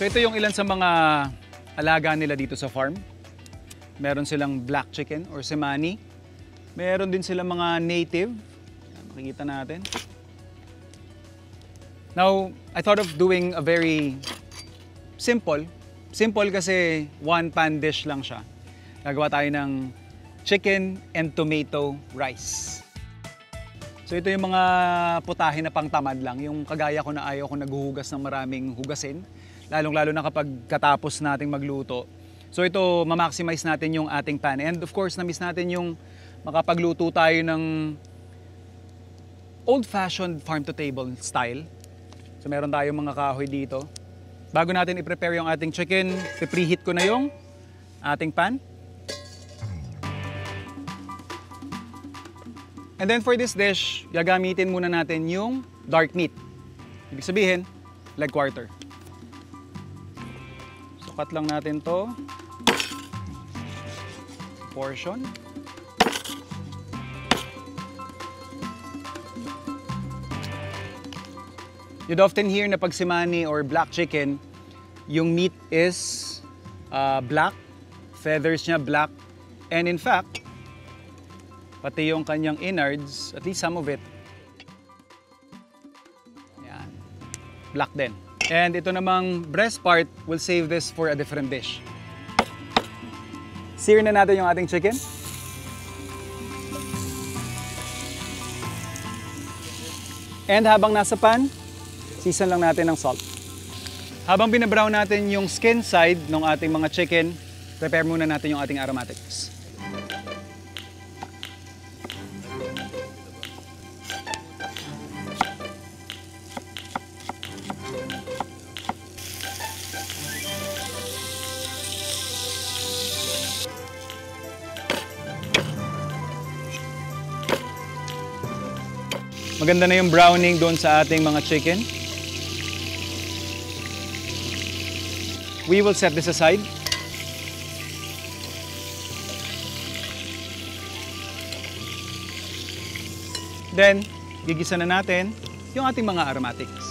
So ito yung ilan sa mga alaga nila dito sa farm. Meron silang black chicken or Semani. Meron din silang mga native. Yan, makikita natin. Now, I thought of doing a very simple. Simple kasi one-pan dish lang siya. Gagawa tayo ng chicken and tomato rice. So ito yung mga putahe na pangtamad lang. Yung kagaya ko na ayaw ko naghuhugas ng maraming hugasin. Lalong-lalo na kapag katapos nating magluto. So ito, ma-maximize natin yung ating pan. And of course, na-miss natin yung makapagluto tayo ng old-fashioned farm-to-table style. So meron tayong mga kahoy dito. Bago natin i-prepare yung ating chicken, preheat ko na yung ating pan. And then for this dish, gagamitin muna natin yung dark meat. Ibig sabihin, leg quarter. So cut lang natin to. Portion. You'd often hear na pag Semani or black chicken, yung meat is black, feathers niya black, and in fact, pati yung kanyang innards, at least some of it, yan, black din. And ito namang breast part, we'll save this for a different dish. Sear na natin yung ating chicken. And habang nasa pan, season lang natin ng salt. Habang binabrown natin yung skin side ng ating mga chicken, prepare muna natin yung ating aromatics. Maganda na yung browning doon sa ating mga chicken. We will set this aside. Then, gigisa na natin yung ating mga aromatics.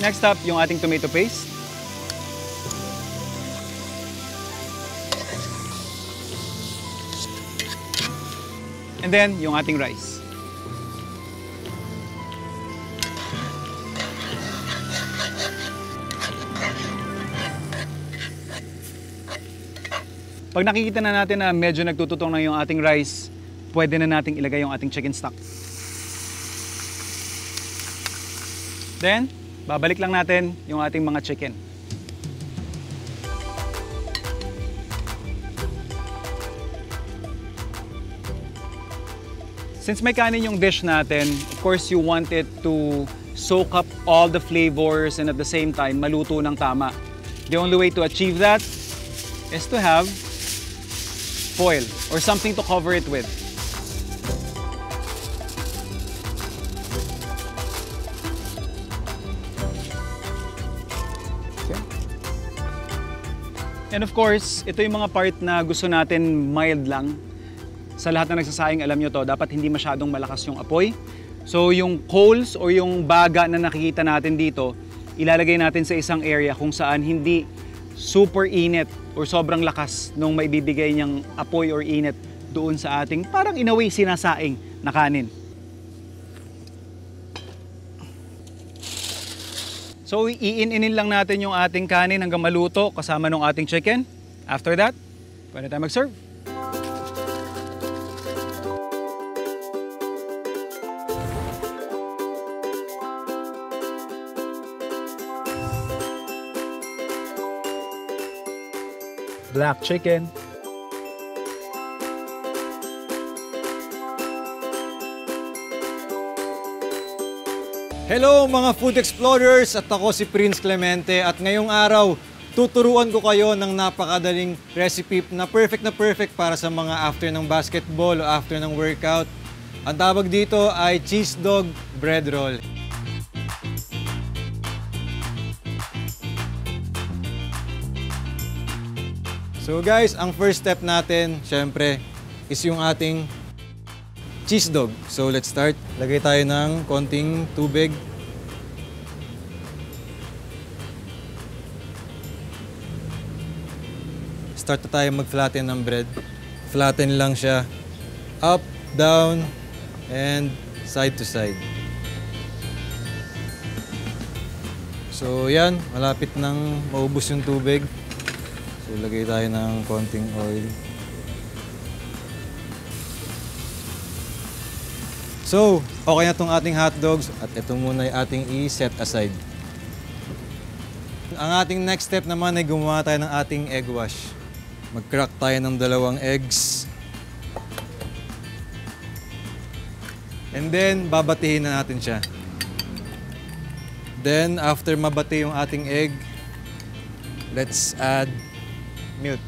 Next up, yung ating tomato paste. And then, yung ating rice. Pag nakikita na natin na medyo nagtututong na yung ating rice, pwede na nating ilagay yung ating chicken stock. Then, babalik lang natin yung ating mga chicken. Since may kanin yung dish natin, of course you want it to soak up all the flavors and at the same time maluto ng tama. The only way to achieve that is to have foil or something to cover it with. Okay. And of course, ito yung mga part na gusto natin mild lang. Sa lahat na nagsasaing, alam nyo to, dapat hindi masyadong malakas yung apoy. So yung coals o yung baga na nakikita natin dito, ilalagay natin sa isang area kung saan hindi super init or sobrang lakas nung maibibigay niyang apoy or init doon sa ating parang in a way sinasaing na kanin. So iin-inin lang natin yung ating kanin hanggang maluto kasama ng ating chicken. After that, pwede tayo mag-serve. Black chicken. Hello mga food explorers! At ako si Prince Clemente at ngayong araw tuturuan ko kayo ng napakadaling recipe na perfect para sa mga after ng basketball o after ng workout. Ang tawag dito ay cheese dog bread roll. So So guys, ang first step natin, syempre, is yung ating cheese dog. So let's start. Lagay tayo ng konting tubig. Start na tayo mag-flatten ng bread. Flatten lang siya. Up, down, and side to side. So yan, malapit nang maubos yung tubig. So lagay tayo ng konting oil. So, okay na itong ating hotdogs at ito muna yung ating i-set aside. Ang ating next step naman ay gumawa tayo ng ating egg wash. Mag-crack tayo ng 2 eggs. And then, babatihin na natin siya. Then, after mabati yung ating egg, let's add milk.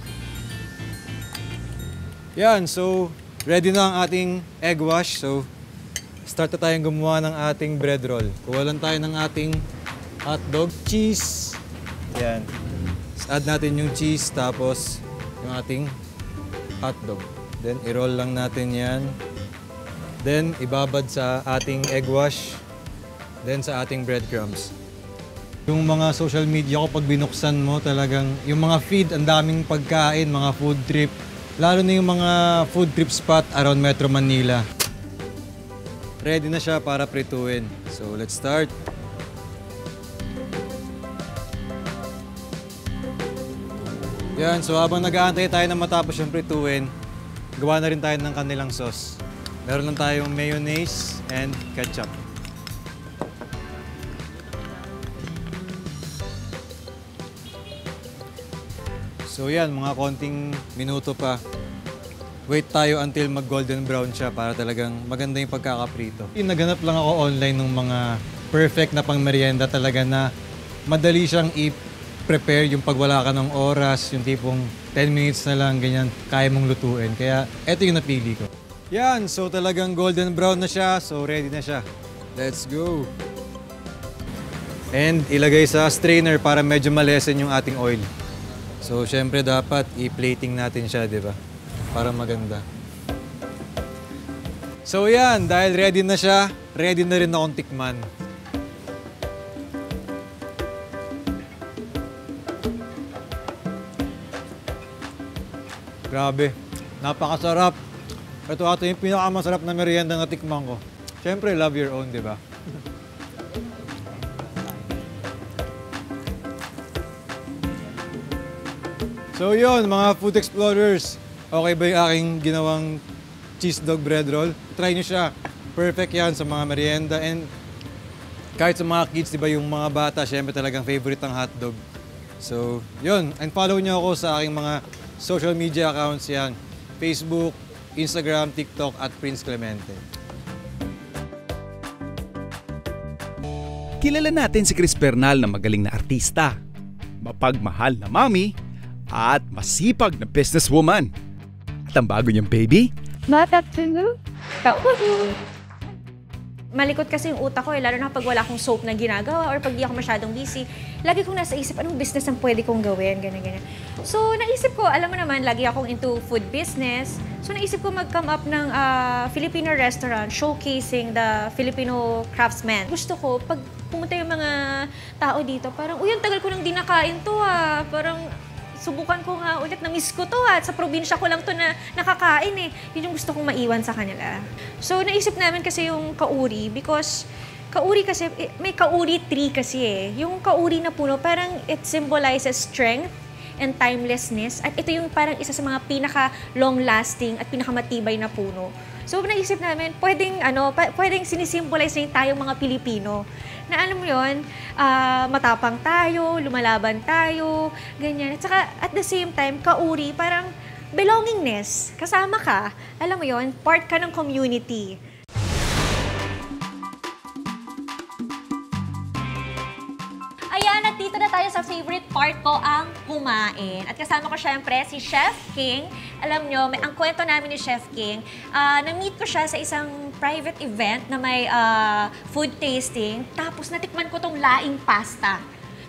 Yan, so ready na ang ating egg wash. So, start na tayong gumawa ng ating bread roll. Kuha lang tayo ng ating hotdog cheese. Yan. Add natin yung cheese tapos yung ating hotdog. Then, i-roll lang natin yan. Then, ibabad sa ating egg wash. Then sa ating breadcrumbs. Yung mga social media ko pag binuksan mo talagang, yung mga feed, ang daming pagkain, mga food trip. Lalo na yung mga food trip spot around Metro Manila. Ready na siya para prituin. So let's start. Yan, so habang nag-aantay tayo na matapos yung prituin, gawa na rin tayo ng kanilang sauce. Meron lang tayong mayonnaise and ketchup. So yan, mga konting minuto pa. Wait tayo until mag-golden brown siya para talagang maganda yung pagkakaprito. Naganap lang ako online ng mga perfect na pang-merienda talaga na madali siyang i-prepare yung pag wala ka ng oras, yung tipong 10 minutes na lang, ganyan, kaya mong lutuin. Kaya eto yung napili ko. Yan, so talagang golden brown na siya, so ready na siya. Let's go! And ilagay sa strainer para medyo malesen yung ating oil. So, syempre dapat i-plating natin siya, di ba? Para maganda. So, yan. Dahil ready na siya, ready na rin akong tikman. Grabe. Napakasarap. Ito ata yung pinakamasarap na merienda na tikman ko. Syempre, love your own, di ba? So yun, mga food explorers, okay ba yung aking ginawang cheese dog bread roll? Try nyo siya. Perfect yan sa mga merienda and kahit sa mga kids, di ba yung mga bata, syempre talagang favorite ang hotdog. So yun, and follow nyo ako sa aking mga social media accounts yan. Facebook, Instagram, TikTok at Prince Clemente. Kilala natin si Chris Bernal na magaling na artista, mapagmahal na mami, at masipag na businesswoman. At ang bago niyang baby? Malikot kasi yung utak ko lalo na pag wala akong soap na ginagawa or pag di ako masyadong busy. Lagi kong nasa isip, anong business ang pwede kong gawin, ganyan. So, naisip ko, alam mo naman, lagi akong into food business. So, naisip ko mag-come up ng Filipino restaurant showcasing the Filipino craftsmen. Gusto ko, pag pumunta yung mga tao dito, parang, uy, ang tagal ko nang di nakain to Parang, subukan ko nga ulit, na-miss ko to sa probinsya ko lang to na nakakain Yun yung gusto kong maiwan sa kanila. So, naisip namin kasi yung kauri because kauri kasi, may kauri tree kasi Yung kauri na puno, parang it symbolizes strength and timelessness. At ito yung parang isa sa mga pinaka-long-lasting at pinakamatibay na puno. So, naisip namin, pwedeng sinisimbolize na yung tayong mga Pilipino. Na alam mo yun, matapang tayo, lumalaban tayo, ganyan. At saka, at the same time, kauri, parang belongingness. Kasama ka, alam mo yun, part ka ng community. Ayan, at dito na tayo sa favorite part ko, ang kumain. At kasama ko syempre si Chef King. Alam nyo, ang kwento namin ni Chef King, na-meet ko siya sa isang private event na may food tasting. Tapos natikman ko tong laing pasta.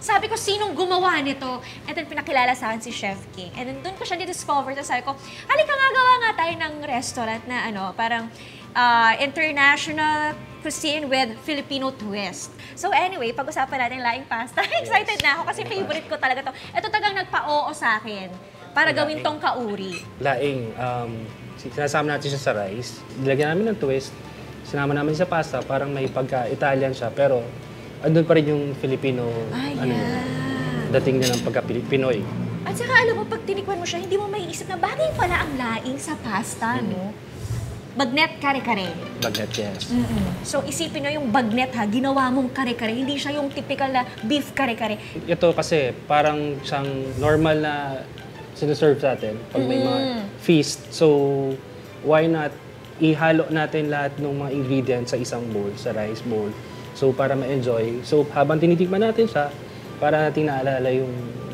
Sabi ko, sinong gumawa nito? And then pinakilala sa akin si Chef King. And then doon ko siya discover. Tapos sabi ko, halika nga, gawa nga tayo ng restaurant na parang international cuisine with Filipino twist. So anyway, pag-usapan natin laing pasta. Excited na ako kasi favorite ko talaga to. Ito talagang nagpa-oo sa akin para gawin tong kauri. Laing, sinasama natin siya sa rice. Nilagyan namin ng twist. Sinama namin sa pasta, parang may pagka-Italian siya, pero andun pa rin yung Filipino, dating niya ng pagka-Pinoy. At saka alam mo, pag tinikman mo siya, hindi mo maiisip na bagay pala ang laing sa pasta, no? Bagnet kare-kare. Bagnet, yes. So isipin nyo yung bagnet ha, ginawa mong kare-kare, hindi siya yung typical na beef kare-kare. Ito kasi parang siyang normal na sinuserve sa atin pag may mga feast. So, why not ihalo natin lahat ng mga ingredients sa isang bowl, sa rice bowl. So, para ma-enjoy. So, habang tinitikman natin siya, para natin naalala yung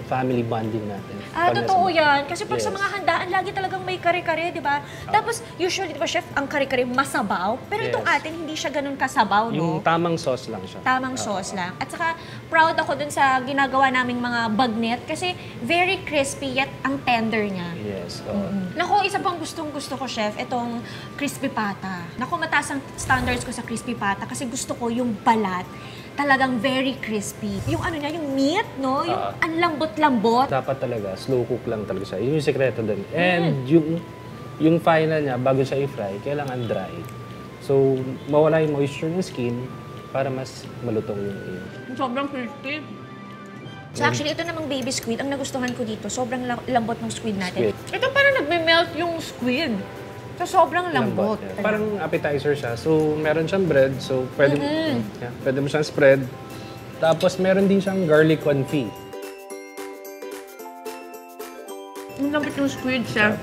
family bonding natin. Totoo yan. Kasi pag sa mga handaan, lagi talagang may kare-kare, di ba? Tapos, usually, di ba, chef, ang kare-kare masabaw. Pero itong atin, hindi siya ganun kasabaw, no? Yung tamang sauce lang siya. Tamang sauce lang. At saka, proud ako dun sa ginagawa naming mga bagnet kasi very crispy yet ang tender niya. Yes. Naku, isa pang gustong-gusto ko, chef, itong crispy pata. Naku, mataas ang standards ko sa crispy pata kasi gusto ko yung balat talagang very crispy. Yung ano niya, yung meat, no? Yung ang lambot-lambot. Dapat talaga, slow cook lang talaga siya. Yun yung sekreto dun. And yung final niya, bago siya i-fry, kailangan dry. So, mawala yung moisture ng skin para mas malutong yung iyo. Sobrang crispy. So actually, ito namang baby squid, ang nagustuhan ko dito, sobrang lambot ng squid natin. Ito parang nagme-melt yung squid. So, sobrang lambot. Yeah. Parang appetizer siya. So, meron siyang bread. So, pwede mo siyang spread. Tapos, meron din siyang garlic confit. Ang lambot yung squid, chef.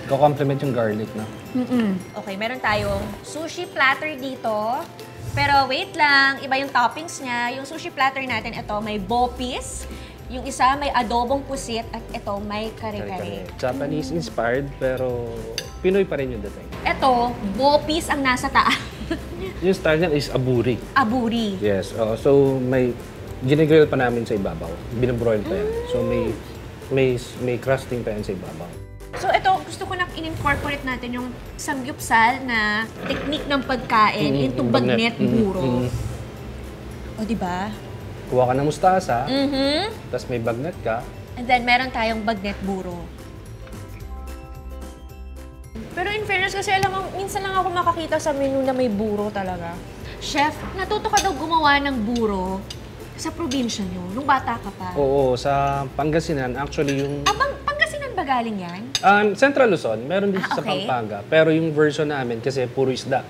Ko-complement yung garlic, no? Okay, meron tayong sushi platter dito. Pero wait lang, iba yung toppings niya. Yung sushi platter natin, ito may bopis. Yung isa may adobong pusit at ito may kare-kare. Japanese-inspired, pero Pinoy pa rin yung dating. Ito, bopis ang nasa taas. Yung style niya is aburi. Aburi. Yes. So, may ginigrill pa namin sa ibabaw. Binabroil pa yan. So, may crusting pa yan sa ibabaw. So, ito, gusto ko na in-incorporate natin yung samgyupsal na technique ng pagkain into bagnet buro. O, diba? Kuha ka ng mustasa, tapos may bagnet ka. And then, meron tayong bagnet buro. Pero in fairness, kasi alam mo, minsan lang ako makakita sa menu na may buro talaga. Chef, natuto ka daw gumawa ng buro sa probinsya nyo, nung bata ka pa. Oo, sa Pangasinan, actually yung... Pangasinan ba galing yan? Central Luzon, meron din sa okay. Pampanga. Pero yung version namin kasi puro isda.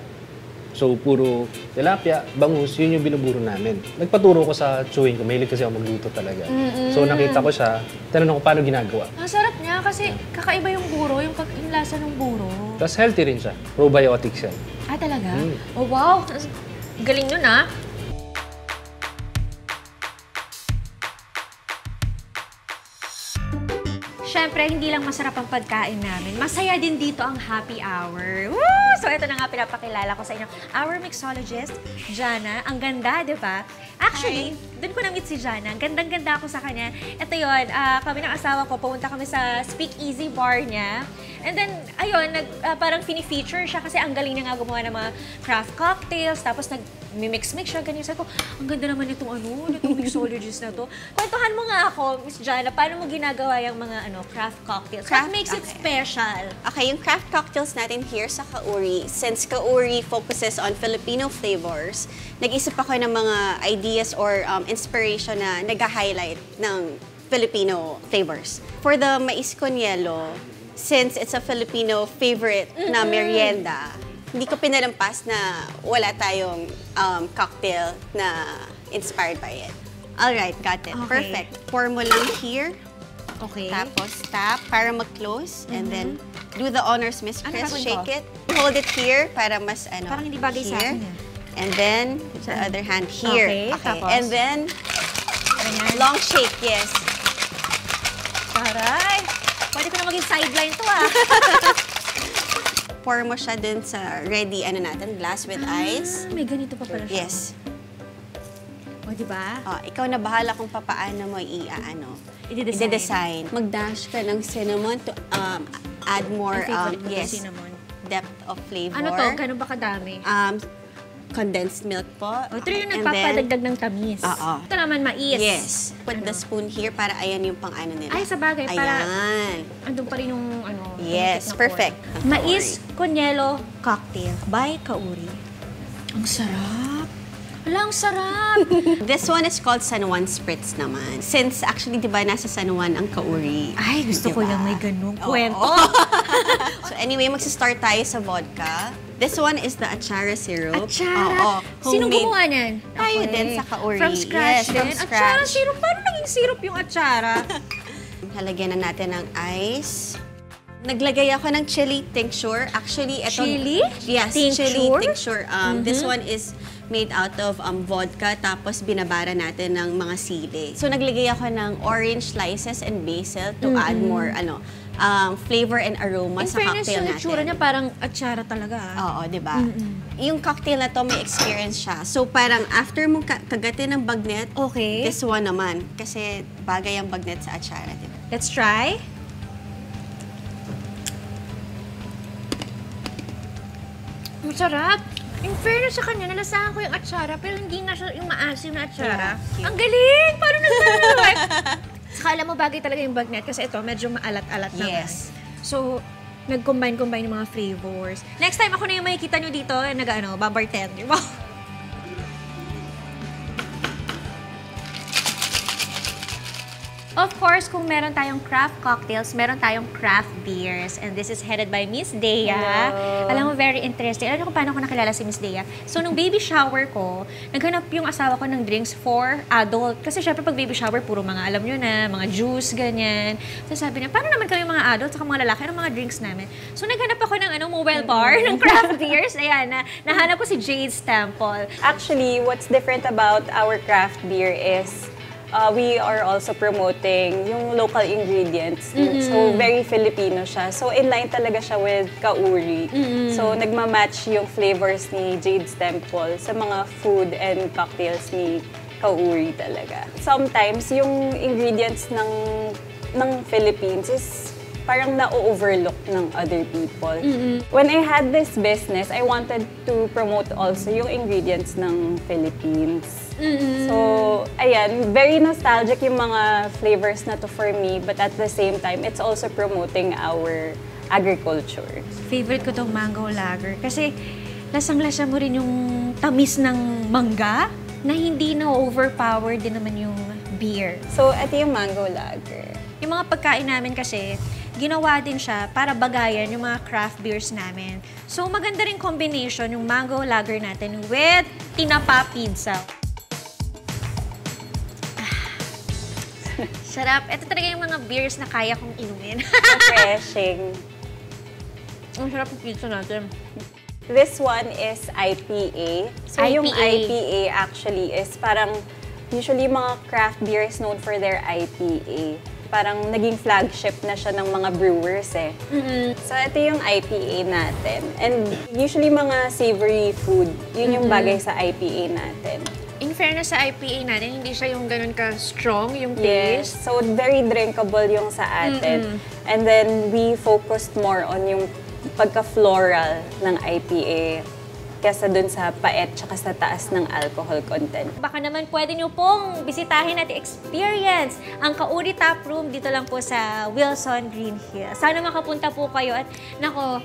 So, puro tilapia, bangus, yun yung binuburo namin. Nagpaturo ko sa chewing ko. Mahilig kasi ako magluto talaga. So, nakita ko siya. Tinanong ko paano ginagawa. Ang sarap niya kasi kakaiba yung buro, yung lasa ng buro. Tapos healthy rin siya. Probiotics yan. Talaga? Oh, wow! Galing nun, ah. Siyempre, hindi lang masarap ang pagkain namin. Masaya din dito ang happy hour. Woo! So, ito na nga pinapakilala ko sa inyo. Our mixologist, Jana. Ang ganda, di ba? Actually, doon ko na-meet si Jana. Gandang-ganda ako sa kanya. Ito yun, kami ng asawa ko, pumunta kami sa Speakeasy bar niya. And then, ayun, parang fini-feature siya kasi ang galing niya nga gumawa ng mga craft cocktails. Tapos nag-mix-mix siya, ganyan. Sabi ko, ang ganda naman nitong mixologist na to. Kwentuhan mo nga ako, Miss Jana, paano mo ginagawa yung mga craft cocktails? What makes it special? Okay, yung craft cocktails natin here sa Kauri, since Kauri focuses on Filipino flavors, nag-isip ako ng mga ideas or inspiration na nag-highlight ng Filipino flavors. For the mais con hielo, since it's a Filipino favorite na merienda, hindi ko pinalampas na wala tayong cocktail na inspired by it. Alright, got it. Okay. Perfect. Pour mo lang here. Okay. Tapos tap para mag-close. And then, do the honors, Miss Ano Chris. gagawin Shake ko? it. Hold it here para mas Parang hindi bagay sa here. akin yan. And then, the other hand here. Okay, tapos? And then, Ganyan. long shake, yes. Taray! Pwede ko na maging sideline to, ah. Pour mo siya dun sa ready, glass with ice. May ganito pa pala siya. Yes. O, O, di ba? Ikaw na bahala kung papaano mo i-design. Mag-dash ka ng cinnamon to add more Ang favorite ko yung cinnamon. depth of flavor. Ano to? Gano'n ba kadami? Condensed milk po. Ito yung And nagpapadagdag ng tamis. Oo. Ito naman, mais. Yes. Put the spoon here para ayan yung pang-ano nila. Ay, sa bagay, para Ayan. andun pa rin yung Yes, tumitik na perfect. corn. Mais Conielo Cocktail by Kauri. Ang sarap. Wala, ang sarap. This one is called San Juan Spritz naman. Since actually, di ba, nasa San Juan ang Kauri. Ay, gusto ko Diba? yung may ganung Oo. kwento. So anyway, magsa-start tayo sa vodka. This one is the Achara syrup. Atsara. Sinong Homemade. gumawa niyan? Tayo din sa Kauri. From scratch Yes, from din? scratch. Atsara syrup. Paano naging syrup yung atsara? Halagyan na natin ng ice. Naglagay ako ng chili tincture. Actually, ito... Chili? Yes, Tincture? chili tincture. This one is made out of vodka, tapos binabara natin ng mga sili. So, naglagay ako ng orange slices and basil to add more flavor and aroma In sa fairness, cocktail yung natin. itsura niya parang atsara talaga. Oo, di ba? Yung cocktail na to, may experience siya. So, parang after mong kagatin ng bagnet, Okay. this one naman. Kasi bagay ang bagnet sa atsara, di ba? Let's try. Ang sarap. In fairness sa kanya, nalasahan ko yung atsara, pero hindi nga siya yung maasim na atsara. Yeah, cute. Ang galing! Paano nag-work? Saka alam mo, bagay talaga yung bagnet kasi ito, medyo maalat-alat naman. Yes. So, nag-combine yung mga flavors. Next time, ako na yung makikita nyo dito, babartender. Wow! Of course, kung meron tayong craft cocktails, meron tayong craft beers. And this is headed by Miss Dea. Hello. Alam mo, very interesting. Alam mo kung paano ko nakilala si Miss Dea? So, nung baby shower ko, naghanap yung asawa ko ng drinks for adult. Kasi syempre, pag baby shower, puro mga, alam nyo na, mga juice, ganyan. So, sabi niya, paano naman kami mga adult, saka mga lalaki, anong mga drinks namin? So, naghanap ako ng mobile bar, ng craft beers. Ayan, nahanap ko si Jade's Temple. Actually, what's different about our craft beer is we are also promoting yung local ingredients. So, very Filipino siya. So, in line talaga siya with Kauri. So, nagmamatch yung flavors ni Jade's Temple sa mga food and cocktails ni Kauri talaga. Sometimes, yung ingredients ng Philippines is parang na-overlook ng other people. When I had this business, I wanted to promote also yung ingredients ng Philippines. So, ayan, very nostalgic yung mga flavors na to for me, but at the same time, it's also promoting our agriculture. Favorite ko tong mango lager kasi lasang-lasa mo rin yung tamis ng mangga na hindi na-overpower din naman yung beer. So, ito yung mango lager. Yung mga pagkain namin kasi, ginawa din siya para bagayan yung mga craft beers namin. So, maganda rin combination yung mango lager natin with tinapa pizza. Sarap. Ito talaga yung mga beers na kaya kong inumin. Refreshing. Ang sarap ng pizza natin. This one is IPA. So, yung IPA actually is parang, usually mga craft beers known for their IPA. Parang naging flagship na siya ng mga brewers eh. So, ito yung IPA natin. And usually mga savory food, yun yung bagay sa IPA natin. In fairness sa IPA natin, hindi siya yung ganun ka-strong yung Yes. taste. So, very drinkable yung sa atin. And then, we focused more on yung pagka-floral ng IPA kesa dun sa paet tsaka sa taas ng alcohol content. Baka naman pwede nyo pong bisitahin at experience ang Kauri Tap Room dito lang po sa Wilson Green Hills. Sana makapunta po kayo at nako,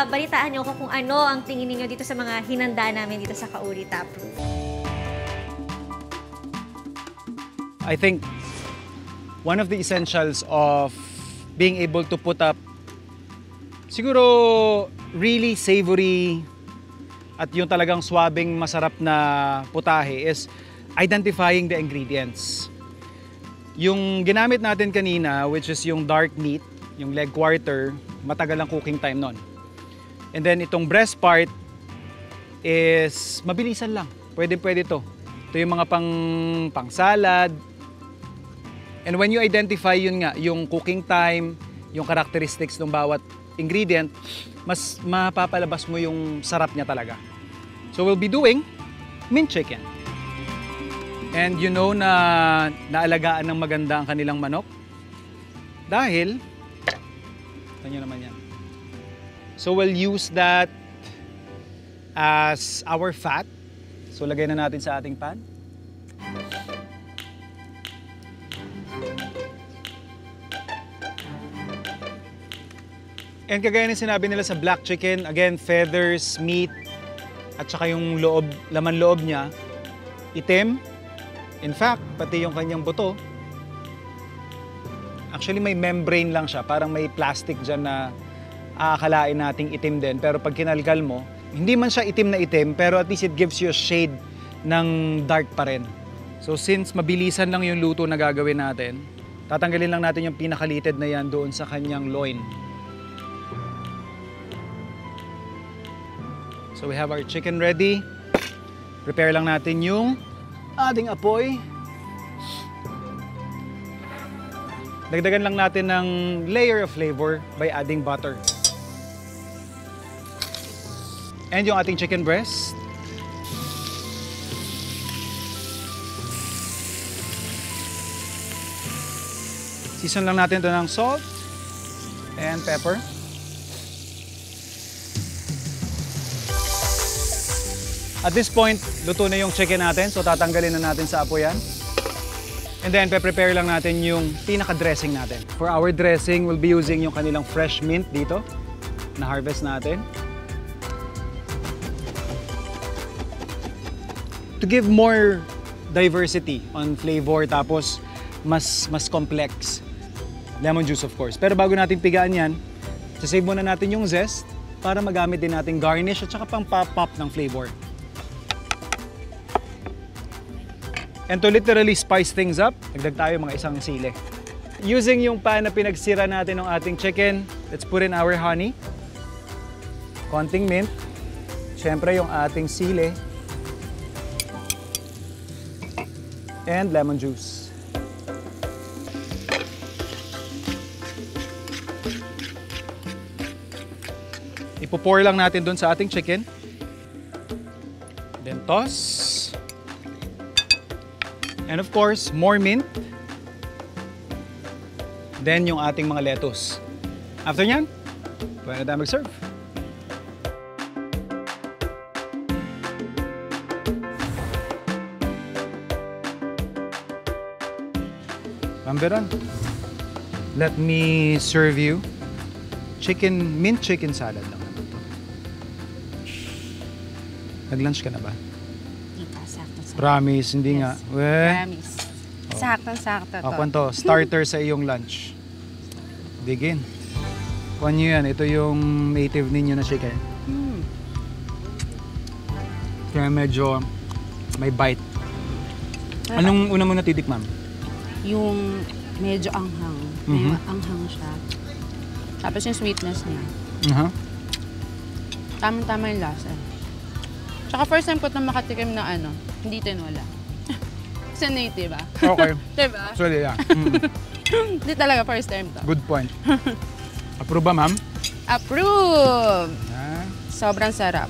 balitaan nyo ko kung ano ang tingin niyo dito sa mga hinanda namin dito sa Kauri Tap Room. I think one of the essentials of being able to put up siguro really savory at yung talagang swabing masarap na putahe is identifying the ingredients. Yung ginamit natin kanina, which is yung dark meat, yung leg quarter, matagal ang cooking time nun. And then itong breast part is mabilisan lang. Pwede to. Ito yung mga pang salad. And when you identify yun nga, yung cooking time, yung characteristics ng bawat ingredient, mas mapapalabas mo yung sarap niya talaga. So we'll be doing mint chicken. And you know na naalagaan ng maganda ang kanilang manok? Dahil, kanya naman yan. So we'll use that as our fat. So lagay na natin sa ating pan. And kagaya ng sinabi nila sa black chicken, again, feathers, meat, at saka yung loob, laman loob niya, itim. In fact, pati yung kanyang buto, actually may membrane lang siya, parang may plastic dyan na aakalain nating itim din. Pero pag kinalkal mo, hindi man siya itim na itim, pero at least it gives you a shade ng dark pa rin. So since mabilisan lang yung luto na gagawin natin, tatanggalin lang natin yung pinakalitid na yan doon sa kanyang loin. So we have our chicken ready. Prepare lang natin yung ating apoy. Dagdagan lang natin ng layer of flavor by adding butter. And yung ating chicken breast. Season lang natin ito ng salt and pepper. At this point, luto na yung chicken natin. So tatanggalin na natin sa apoy yan. And then, prepare lang natin yung pinaka-dressing natin. For our dressing, we'll be using yung kanilang fresh mint dito na harvest natin. To give more diversity on flavor, tapos mas complex. Lemon juice, of course. Pero bago natin pigaan yan, sasave muna natin yung zest para magamit din natin garnish at saka pang pop-pop ng flavor. And to literally spice things up, dagdag tayo mga isang sili. Using yung pan na pinagsira natin ng ating chicken, let's put in our honey. Konting mint. Siyempre yung ating sili. And lemon juice. Ipo-pour lang natin dun sa ating chicken. Then toss. And of course, more mint. Then yung ating mga lettuce. After nyan, pwede na tayo mag-serve. Ramberan, let me serve you mint chicken salad lang naman to. Nag-lunch ka na ba? Promise, hindi nga. Promise. Saktong-sakto to. Ako to, starter sa iyong lunch. Digin. Kuhan nyo yan, ito yung native ninyo na chicken. Kaya medyo may bite. Anong una mo natitik, ma'am? Yung medyo anghang. May anghang siya. Tapos yung sweetness niya. Tamang-tama yung lasa. Tsaka first time ko itong makatikim na hindi tinola. Kasi native Okay. Diba? So, yeah. Hindi talaga first time to. Good point. Approve ba, ma'am? Approve! Ah. Sobrang sarap.